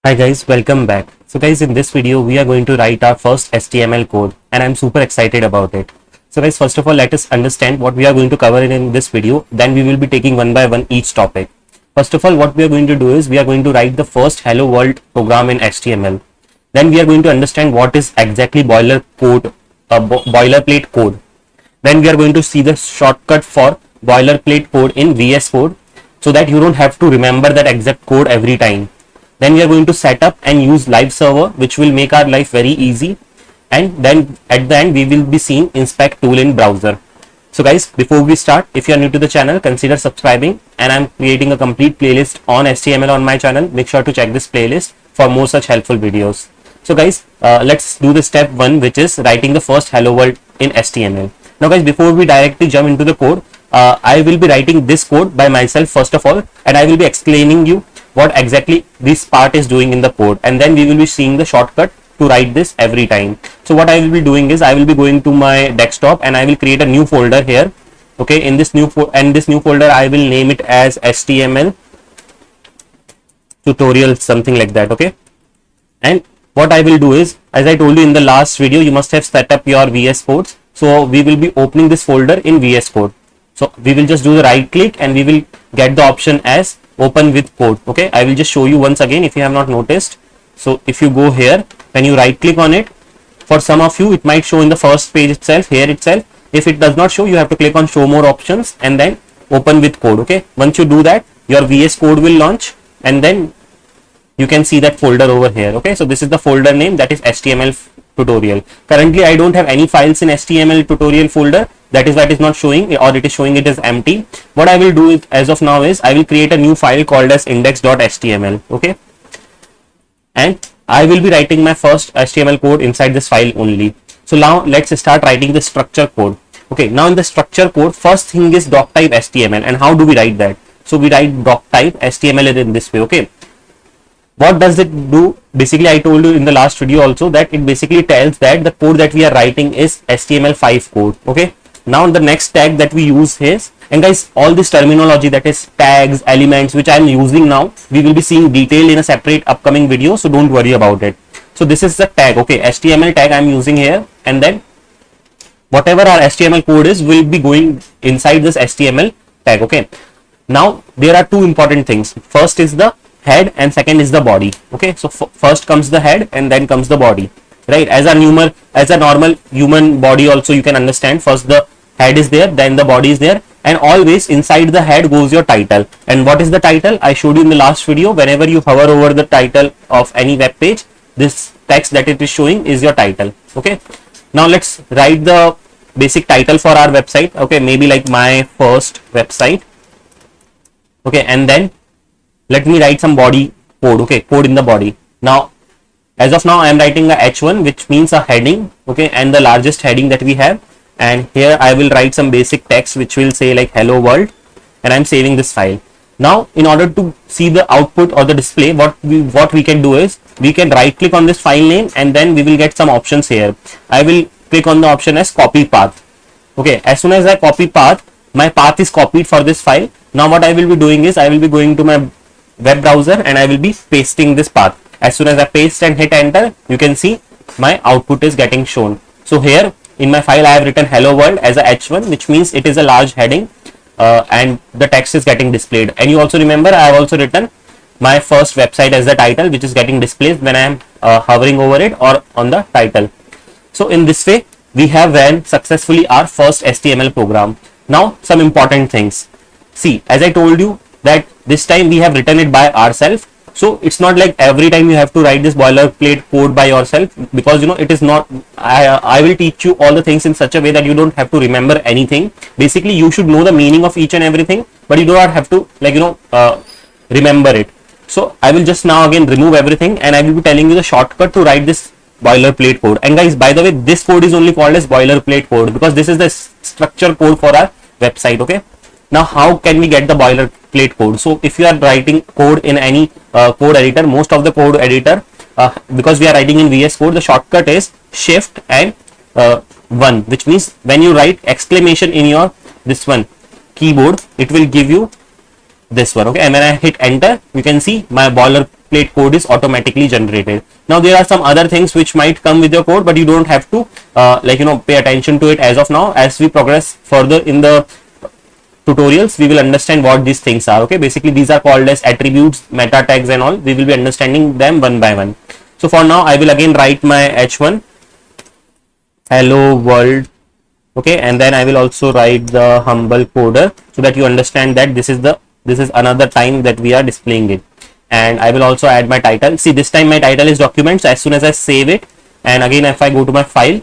Hi guys, welcome back. So guys, in this video, we are going to write our first HTML code and I'm super excited about it. So guys, first of all, let us understand what we are going to cover in this video. Then we will be taking one by one each topic. First of all, what we are going to do is we are going to write the first hello world program in HTML. Then we are going to understand what is exactly boilerplate code. Then we are going to see the shortcut for boilerplate code in VS Code so that you don't have to remember that exact code every time. Then we are going to set up and use live server, which will make our life very easy. And then at the end, we will be seeing inspect tool in browser. So guys, before we start, if you are new to the channel, consider subscribing, and I'm creating a complete playlist on HTML on my channel. Make sure to check this playlist for more such helpful videos. So guys, let's do the step one, which is writing the first hello world in HTML. Now guys, before we directly jump into the code, I will be writing this code by myself first of all, and I will be explaining you what exactly this part is doing in the code, and then we will be seeing the shortcut to write this every time. So what I will be doing is I will be going to my desktop and I will create a new folder here. Okay, in this new folder I will name it as HTML tutorial, something like that. Okay, and what I will do is, as I told you in the last video, you must have set up your VS codes. So we will be opening this folder in VS code. So we will just do the right click and we will get the option as open with code. Okay, I will just show you once again if you have not noticed. So if you go here, when you right click on it, for some of you it might show in the first page itself, here itself. If it does not show, you have to click on show more options and then open with code. Okay, once you do that, your VS code will launch and then you can see that folder over here. Okay, so this is the folder name, that is HTML tutorial. Currently I don't have any files in HTML tutorial folder. That is why it is not showing, or it is showing it is empty. What I will do as of now is I will create a new file called as index.html. Okay, and I will be writing my first HTML code inside this file only. So now let's start writing the structure code. Okay, now in the structure code, first thing is doc type HTML. And how do we write that? So we write doc type HTML in this way. Okay, what does it do? Basically, I told you in the last video also that it basically tells that the code that we are writing is HTML5 code. Okay, now the next tag that we use is, and guys, all this terminology, that is tags, elements, which I am using now, we will be seeing detail in a separate upcoming video, so don't worry about it. So this is the tag. Okay, HTML tag I am using here, and then whatever our HTML code is will be going inside this HTML tag. Okay, now there are two important things. First is the head and second is the body. Okay, so first comes the head and then comes the body, right? As a normal human body also, you can understand, first the head is there, then the body is there, and always inside the head goes your title. And what is the title? I showed you in the last video. Whenever you hover over the title of any web page, this text that it is showing is your title. Okay, now let's write the basic title for our website. Okay, maybe like my first website. Okay, and then let me write some body code. Okay, code in the body. Now as of now I am writing a h1, which means a heading. Okay, and the largest heading that we have, and here I will write some basic text which will say like hello world, and I'm saving this file. Now in order to see the output or the display, what we can do is we can right click on this file name and then we will get some options here. I will click on the option as copy path. Okay, as soon as I copy path, my path is copied for this file. Now what I will be doing is I will be going to my web browser and I will be pasting this path. As soon as I paste and hit enter, you can see my output is getting shown. So here in my file I have written hello world as a h1, which means it is a large heading, and the text is getting displayed. And you also remember I have also written my first website as the title, which is getting displayed when I am hovering over it or on the title. So in this way we have ran successfully our first HTML program. Now some important things. See, as I told you that this time we have written it by ourselves. So it's not like every time you have to write this boilerplate code by yourself, because you know it is not. I will teach you all the things in such a way that you don't have to remember anything. Basically you should know the meaning of each and everything, but you do not have to remember it. So I will just now again remove everything and I will be telling you the shortcut to write this boilerplate code. And guys, by the way, this code is only called as boilerplate code because this is the structure code for our website. Okay, now how can we get the boilerplate code? So if you are writing code in any code editor, most of the code editor, because we are writing in VS Code, the shortcut is shift and 1, which means when you write exclamation in your this one keyboard, it will give you this one. Okay, and when I hit enter, you can see my boilerplate code is automatically generated. Now there are some other things which might come with your code, but you don't have to pay attention to it as of now. As we progress further in the tutorials, we will understand what these things are. Okay, basically these are called as attributes, meta tags and all. We will be understanding them one by one. So for now, I will again write my h1 hello world. Okay, and then I will also write the humble coder so that you understand that this is another time that we are displaying it. And I will also add my title. See, this time my title is documents. As soon as I save it, and again if I go to my file,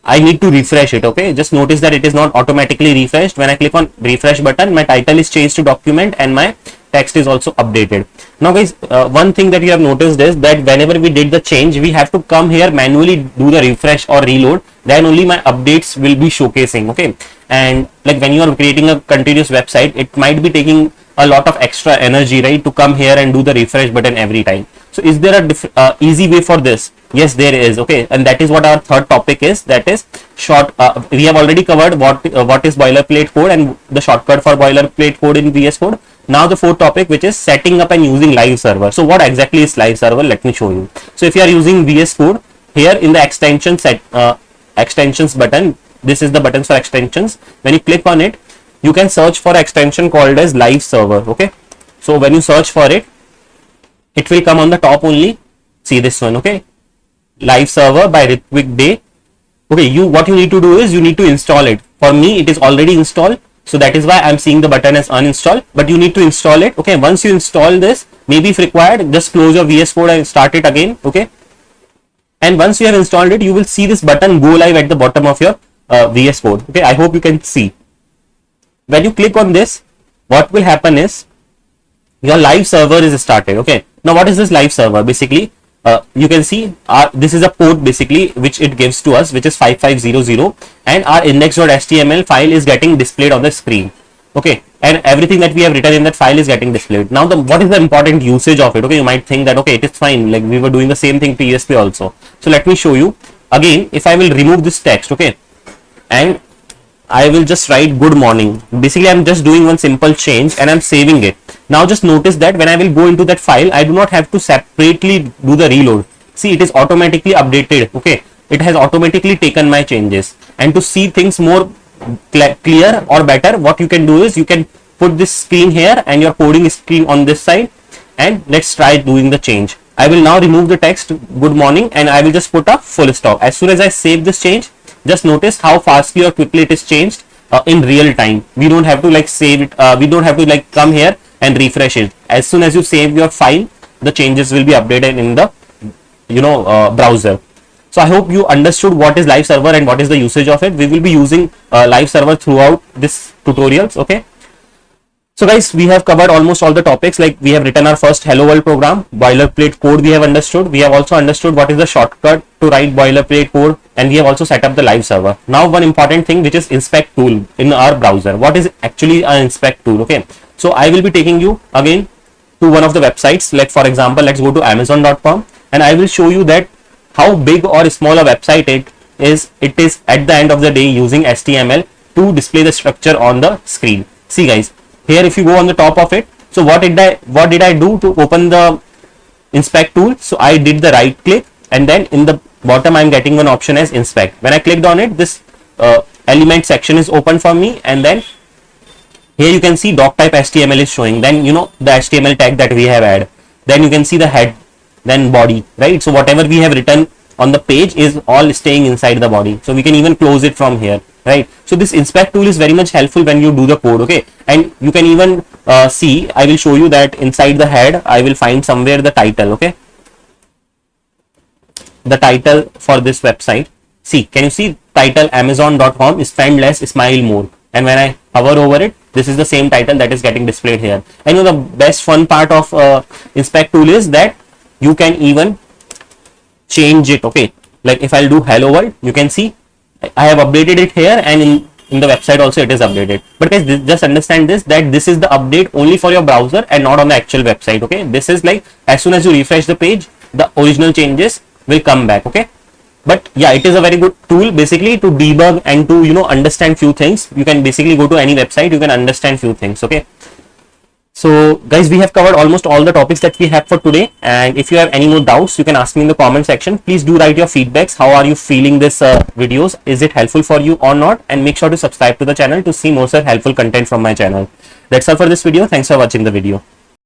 I need to refresh it. Okay, just notice that it is not automatically refreshed. When I click on refresh button, my title is changed to document and my text is also updated. Now guys, one thing that you have noticed is that whenever we did the change, we have to come here manually do the refresh or reload, then only my updates will be showcasing. Okay, and like when you are creating a continuous website, it might be taking a lot of extra energy, right, to come here and do the refresh button every time. So is there a easy way for this? Yes, there is. Okay, and that is what our third topic is, that is short. We have already covered what is boilerplate code and the shortcut for boilerplate code in VS Code. Now the fourth topic, which is setting up and using live server. So what exactly is live server? Let me show you. So if you are using VS Code, here in the extension extensions button, this is the buttons for extensions. When you click on it, you can search for extension called as live server. Okay, so when you search for it, it will come on the top only. See this one. Okay, live server by Ritwik Day. Okay, what you need to do is you need to install it. For me, it is already installed, so that is why I'm seeing the button as uninstall, but you need to install it. Okay, once you install this, maybe if required, just close your VS Code and start it again. Okay, and once you have installed it, you will see this button go live at the bottom of your VS Code. Okay, I hope you can see. When you click on this, what will happen is your live server is started. Okay, now what is this live server? Basically, you can see this is a port basically which it gives to us, which is 5500, and our index.html file is getting displayed on the screen. Okay, and everything that we have written in that file is getting displayed. Now what is the important usage of it? Okay, you might think that okay, it is fine, like we were doing the same thing previously also. So let me show you again. If I will remove this text, okay, and I will just write good morning. Basically, I'm just doing one simple change and I'm saving it. Now just notice that when I will go into that file, I do not have to separately do the reload. See, it is automatically updated. Okay, it has automatically taken my changes. And to see things more clear or better, what you can do is you can put this screen here and your coding screen on this side, and let's try doing the change. I will now remove the text good morning and I will just put a full stop. As soon as I save this change, just notice how fastly or quickly it is changed in real time. We don't have to like save it. We don't have to like come here and refresh it. As soon as you save your file, the changes will be updated in the browser. So I hope you understood what is live server and what is the usage of it. We will be using live server throughout this tutorials. Okay, so guys, we have covered almost all the topics. Like we have written our first hello world program, boilerplate code we have understood. We have also understood what is the shortcut to write boilerplate code, and we have also set up the live server. Now one important thing, which is inspect tool in our browser. What is actually an inspect tool? Okay, so I will be taking you again to one of the websites. Like for example, let's go to amazon.com and I will show you that how big or small a website it is at the end of the day using HTML to display the structure on the screen. See guys, here if you go on the top of it, so what did I do to open the inspect tool? So I did the right click, and then in the bottom I'm getting one option as inspect. When I clicked on it, this element section is open for me, and then here you can see doc type HTML is showing. Then the HTML tag that we have added. Then you can see the head, then body, right? So whatever we have written on the page is all staying inside the body. So we can even close it from here, right? So this inspect tool is very much helpful when you do the code. Okay, and you can even see, I will show you that inside the head I will find somewhere the title. Okay, the title for this website. See, can you see title amazon.com, spend less, smile more? And when I hover over it, this is the same title that is getting displayed here. I know the best fun part of inspect tool is that you can even change it. Okay, like if I'll do hello world, you can see I have updated it here, and in the website also it is updated. But guys, just understand this, that this is the update only for your browser and not on the actual website. Okay, this is like as soon as you refresh the page, the original changes will come back. Okay, but yeah, it is a very good tool basically to debug and to understand few things. You can basically go to any website, you can understand few things. Okay, So guys, we have covered almost all the topics that we have for today, and if you have any more doubts, you can ask me in the comment section. Please do write your feedbacks. How are you feeling this videos? Is it helpful for you or not? And make sure to subscribe to the channel to see more such helpful content from my channel. That's all for this video. Thanks for watching the video.